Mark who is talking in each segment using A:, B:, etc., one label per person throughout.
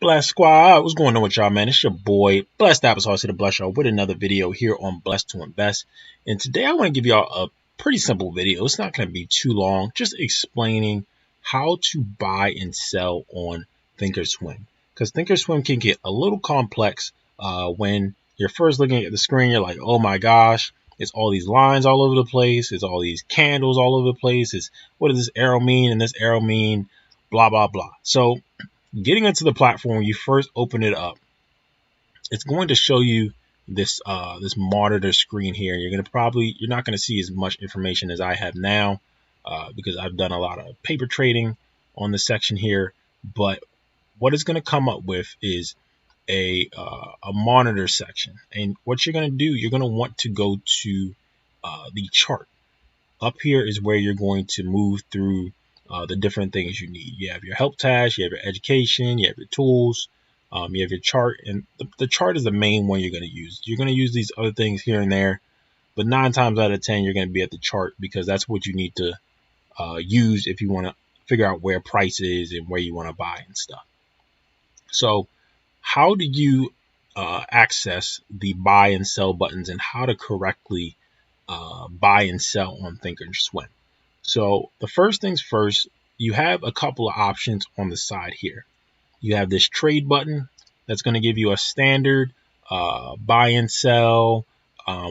A: Blessed Squad, what's going on with y'all, man? It's your boy, Blessed Applesauce here to bless y'all with another video here on Blessed to Invest. And today I want to give y'all a pretty simple video. It's not going to be too long, just explaining how to buy and sell on Thinkorswim. Because Thinkorswim can get a little complex when you're first looking at the screen. You're like, oh my gosh, it's all these lines all over the place. It's all these candles all over the place. It's what does this arrow mean and this arrow mean? Blah, blah, blah. So getting into the platform, you first open it up. It's going to show you this this monitor screen here. You're not going to see as much information as I have now because I've done a lot of paper trading on this section here. But what it's going to come up with is a monitor section, and what you're going to do, you're going to want to go to the chart. Up here is where you're going to move through the different things you need. You have your help task, you have your education, you have your tools, you have your chart, and the chart is the main one you're going to use. You're going to use these other things here and there, but 9 times out of 10 you're going to be at the chart because that's what you need to use if you want to figure out where price is and where you want to buy and stuff. So how do you access the buy and sell buttons and how to correctly buy and sell on Thinkorswim? So the first things first, you have a couple of options on the side here. You have this trade button that's going to give you a standard buy and sell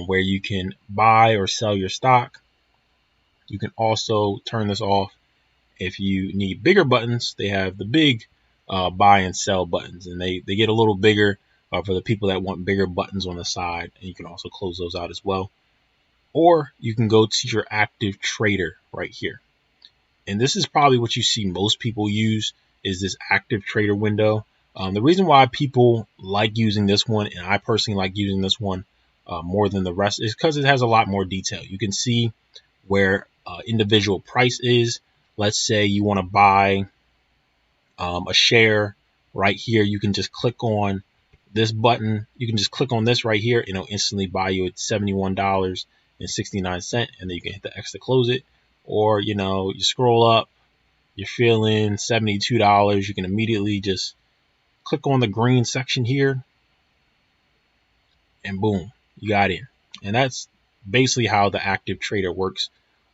A: where you can buy or sell your stock. You can also turn this off. If you need bigger buttons, they have the big buy and sell buttons, and they get a little bigger for the people that want bigger buttons on the side, and you can also close those out as well. Or you can go to your active trader right here. And this is probably what you see most people use is this active trader window. The reason why people like using this one, and I personally like using this one more than the rest, is because it has a lot more detail. You can see where individual price is. Let's say you want to buy a share right here. You can just click on this button. You can just click on this right here and it'll instantly buy you at $71.69, and then you can hit the X to close it. Or you scroll up, you're feeling $72, you can immediately just click on the green section here and boom, you got in. And that's basically how the active trader works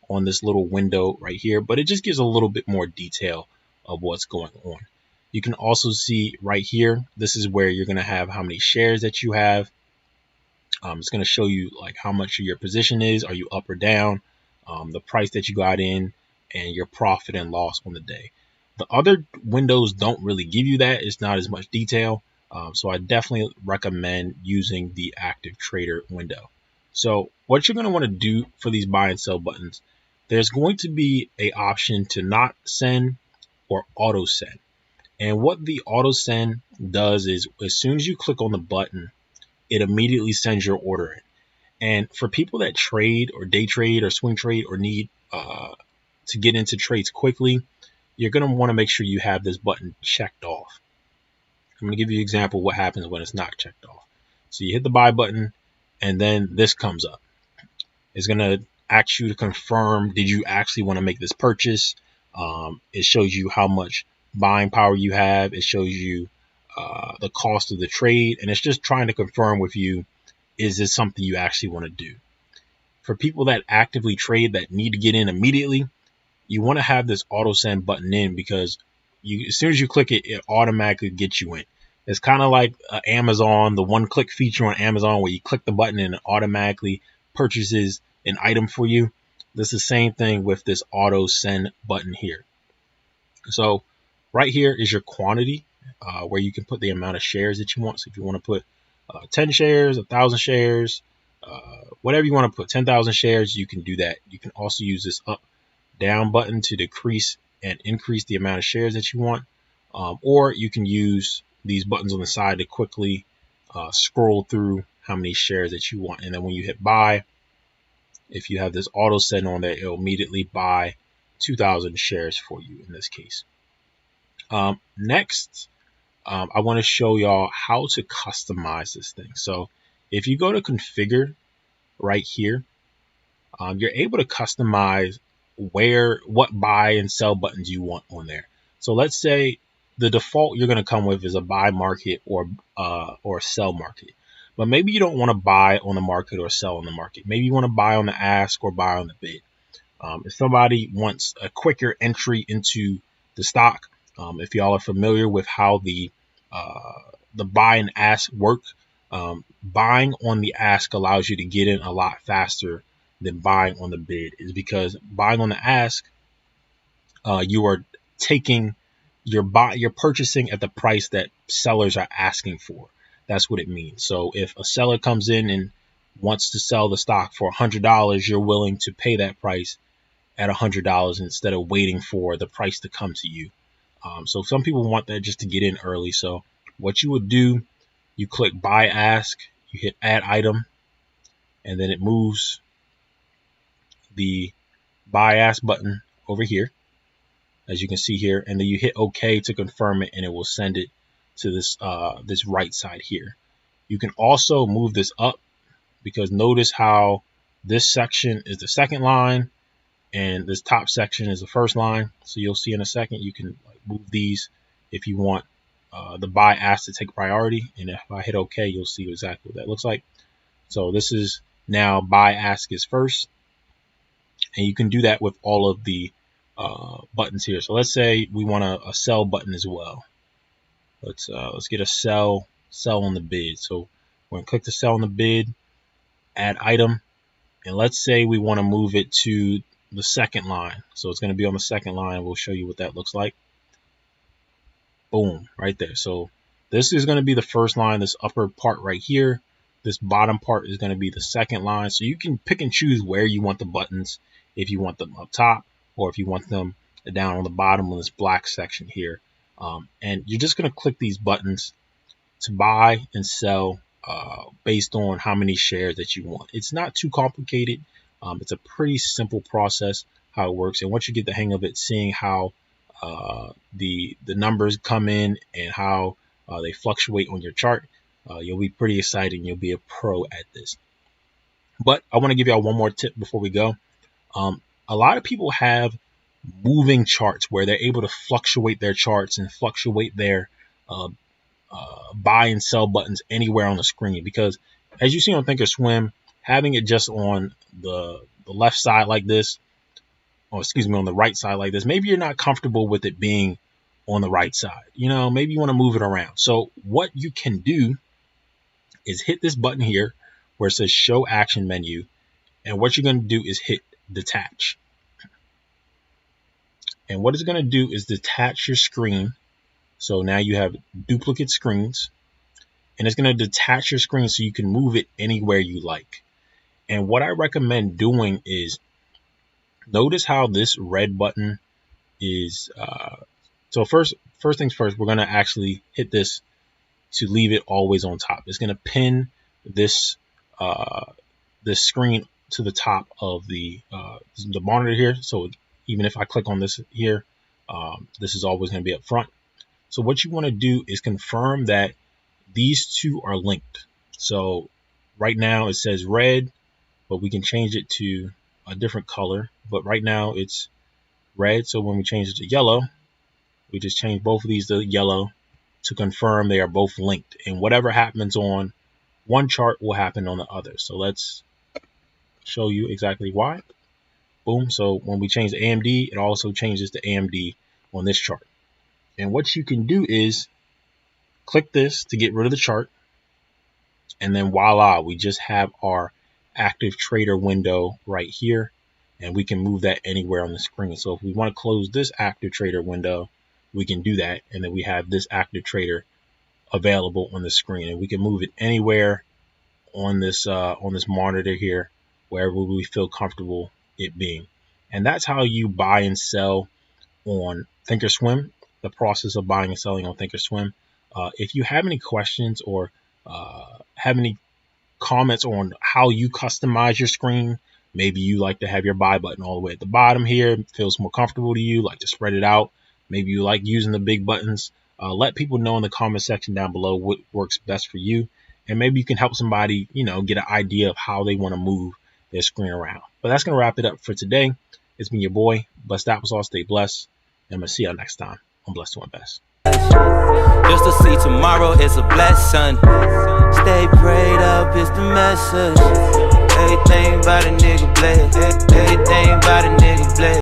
A: on this little window right here, but it just gives a little bit more detail of what's going on. You can also see right here, this is where you're going to have how many shares that you have. It's going to show you like how much your position is. Are you up or down? The price that you got in, and your profit and loss on the day. The other windows don't really give you that. It's not as much detail. So I definitely recommend using the active trader window. So what you're going to want to do for these buy and sell buttons, there's going to be an option to not send or auto send. And what the auto send does is as soon as you click on the button, it immediately sends your order in. And for people that trade or day trade or swing trade or need to get into trades quickly, you're going to want to make sure you have this button checked off. I'm going to give you an example of what happens when it's not checked off. So you hit the buy button and then this comes up. It's going to ask you to confirm, did you actually want to make this purchase? It shows you how much buying power you have. It shows you the cost of the trade, and it's just trying to confirm with you, is this something you actually want to do? For people that actively trade that need to get in immediately, you want to have this auto send button in because as soon as you click it, it automatically gets you in. It's kind of like Amazon, the one-click feature on Amazon where you click the button and it automatically purchases an item for you. This is the same thing with this auto send button here. So right here is your quantity where you can put the amount of shares that you want. So if you want to put 10 shares, 1,000 shares, whatever you want to put, 10,000 shares, you can do that. You can also use this up down button to decrease and increase the amount of shares that you want, or you can use these buttons on the side to quickly scroll through how many shares that you want. And then when you hit buy, if you have this auto send on there, it'll immediately buy 2,000 shares for you in this case. Next, I want to show y'all how to customize this thing. So if you go to configure right here, you're able to customize what buy and sell buttons you want on there. So let's say the default you're going to come with is a buy market or a sell market. But maybe you don't want to buy on the market or sell on the market. Maybe you want to buy on the ask or buy on the bid. If somebody wants a quicker entry into the stock, if y'all are familiar with how the buy and ask work, buying on the ask allows you to get in a lot faster than buying on the bid. Is because buying on the ask, you are taking you're purchasing at the price that sellers are asking for. That's what it means. So if a seller comes in and wants to sell the stock for $100, you're willing to pay that price at $100 instead of waiting for the price to come to you. So some people want that just to get in early. So what you would do, you click buy ask, you hit add item, and then it moves the buy ask button over here, as you can see here, and then you hit OK to confirm it, and it will send it to this right side here. You can also move this up, because notice how this section is the second line and this top section is the first line. So you'll see in a second you can move these if you want the buy ask to take priority. And if I hit OK, you'll see exactly what that looks like. So this is now buy ask is first, and you can do that with all of the buttons here. So let's say we want a sell button as well. Let's get a sell on the bid. So we're gonna click the sell on the bid, add item, and let's say we want to move it to the second line. So it's going to be on the second line. We'll show you what that looks like. Boom, right there. So this is going to be the first line, this upper part right here. This bottom part is going to be the second line. So you can pick and choose where you want the buttons, if you want them up top or if you want them down on the bottom on this black section here. And you're just going to click these buttons to buy and sell based on how many shares that you want. It's not too complicated. It's a pretty simple process how it works. And once you get the hang of it, seeing how the numbers come in and how they fluctuate on your chart, you'll be pretty excited and you'll be a pro at this. But I want to give y'all one more tip before we go. A lot of people have moving charts where they're able to fluctuate their charts and fluctuate their buy and sell buttons anywhere on the screen, because as you see on Thinkorswim, having it just on the left side like this, or excuse me, on the right side like this, maybe you're not comfortable with it being on the right side. You know, maybe you want to move it around. So what you can do is hit this button here where it says show action menu, and what you're going to do is hit detach. And what it's going to do is detach your screen. So now you have duplicate screens, and it's going to detach your screen so you can move it anywhere you like. And what I recommend doing is notice how this red button is. So first things first, we're going to actually hit this to leave it always on top. It's going to pin this this screen to the top of the monitor here. So even if I click on this here, this is always going to be up front. So what you want to do is confirm that these two are linked. So right now it says red, but we can change it to a different color. But right now it's red. So when we change it to yellow, we just change both of these to yellow to confirm they are both linked. And whatever happens on one chart will happen on the other. So let's show you exactly why. Boom. So when we change to AMD, it also changes to AMD on this chart. And what you can do is click this to get rid of the chart. And then voila, we just have our active trader window right here. And we can move that anywhere on the screen. So if we want to close this active trader window, we can do that. And then we have this active trader available on the screen. And we can move it anywhere on this monitor here, wherever we feel comfortable it being. And that's how you buy and sell on Thinkorswim, the process of buying and selling on Thinkorswim. If you have any questions or have any comments on how you customize your screen, maybe you like to have your buy button all the way at the bottom here, it feels more comfortable to you, like to spread it out. Maybe you like using the big buttons. Let people know in the comment section down below what works best for you. And maybe you can help somebody, you know, get an idea of how they want to move their screen around. But that's going to wrap it up for today. It's been your boy, Blessed Applesauce. Stay blessed. And I'm going to see y'all next time on Blessed to Invest.
B: Just to see tomorrow is a blessing. Stay prayed up is the message. Everything about a nigga blessed. Everything about a nigga blessed.